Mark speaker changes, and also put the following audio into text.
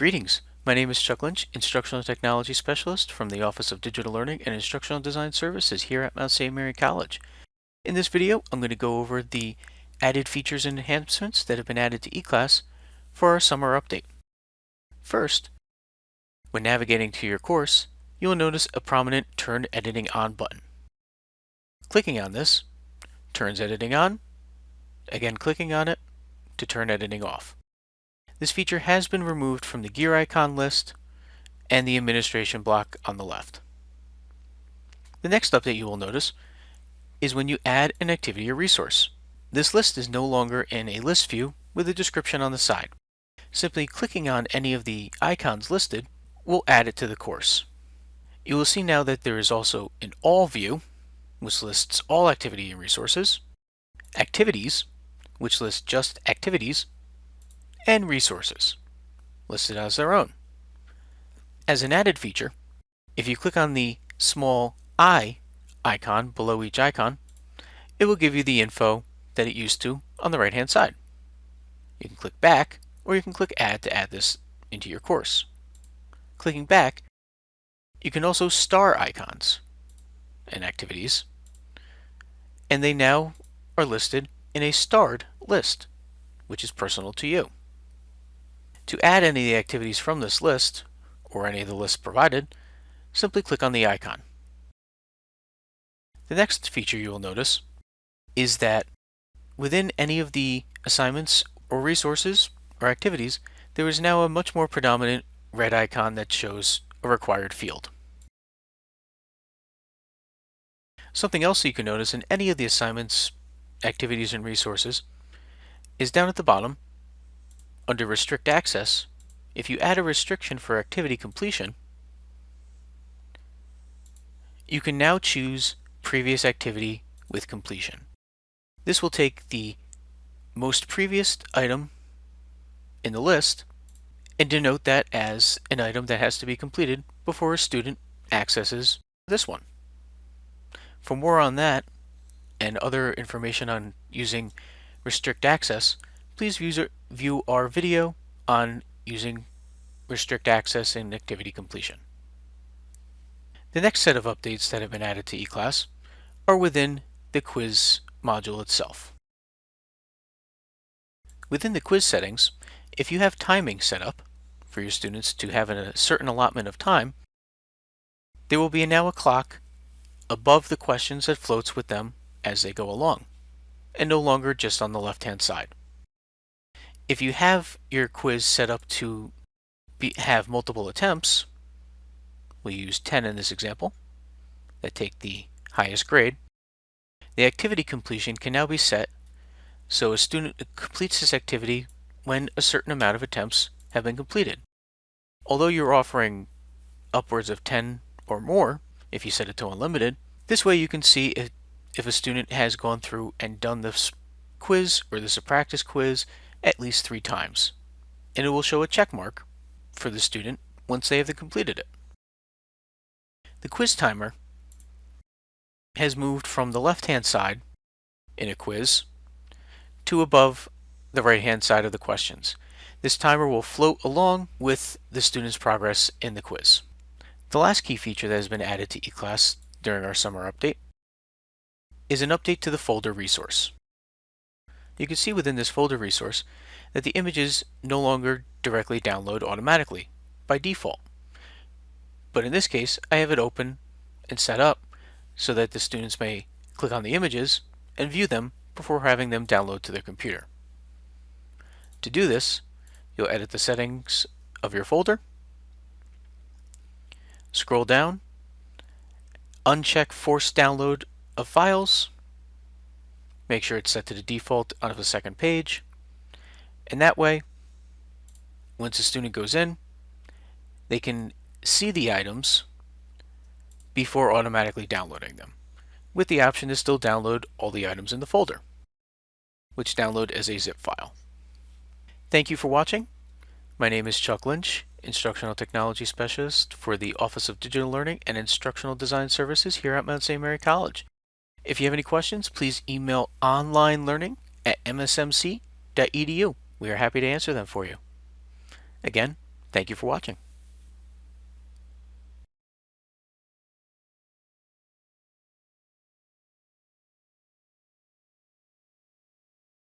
Speaker 1: Greetings, my name is Chuck Lynch, Instructional Technology Specialist from the Office of Digital Learning and Instructional Design Services here at Mount St. Mary College. In this video, I'm going to go over the added features and enhancements that have been added to eClass for our summer update. First, when navigating to your course, you will notice a prominent Turn Editing On button. Clicking on this turns editing on, again clicking on it to turn editing off. This feature has been removed from the gear icon list and the administration block on the left. The next update you will notice is when you add an activity or resource. This list is no longer in a list view with a description on the side. Simply clicking on any of the icons listed will add it to the course. You will see now that there is also an All view, which lists all activity and resources, Activities, which lists just activities, and Resources, listed as their own. As an added feature, if you click on the small I icon below each icon, it will give you the info that it used to on the right hand side. You can click back, or you can click Add to add this into your course. Clicking back, you can also star icons and activities, and they now are listed in a starred list, which is personal to you. To add any of the activities from this list, or any of the lists provided, simply click on the icon. The next feature you will notice is that within any of the assignments or resources or activities, there is now a much more predominant red icon that shows a required field. Something else you can notice in any of the assignments, activities, and resources is down at the bottom, under Restrict Access. If you add a restriction for activity completion, you can now choose Previous Activity with Completion. This will take the most previous item in the list and denote that as an item that has to be completed before a student accesses this one. For more on that and other information on using Restrict Access, please view our video on using Restrict Access and activity completion. The next set of updates that have been added to eClass are within the quiz module itself. Within the quiz settings, if you have timing set up for your students to have a certain allotment of time, there will be now a clock above the questions that floats with them as they go along, and no longer just on the left-hand side. If you have your quiz set up to have multiple attempts, we'll use 10 in this example, that take the highest grade, the activity completion can now be set so a student completes this activity when a certain amount of attempts have been completed. Although you're offering upwards of 10 or more, if you set it to unlimited, this way you can see if a student has gone through and done this quiz or this practice quiz at least 3 times, and it will show a check mark for the student once they have completed it. The quiz timer has moved from the left-hand side in a quiz to above the right-hand side of the questions. This timer will float along with the student's progress in the quiz. The last key feature that has been added to eClass during our summer update is an update to the folder resource. You can see within this folder resource that the images no longer directly download automatically by default. But in this case, I have it open and set up so that the students may click on the images and view them before having them download to their computer. To do this, you'll edit the settings of your folder, scroll down, uncheck Force Download of Files, make sure it's set to the default on the second page, and that way, once a student goes in, they can see the items before automatically downloading them, with the option to still download all the items in the folder, which download as a zip file. Thank you for watching. My name is Chuck Lynch, Instructional Technology Specialist for the Office of Digital Learning and Instructional Design Services here at Mount St. Mary College. If you have any questions, please email onlinelearning@msmc.edu. We are happy to answer them for you. Again, Thank you for watching.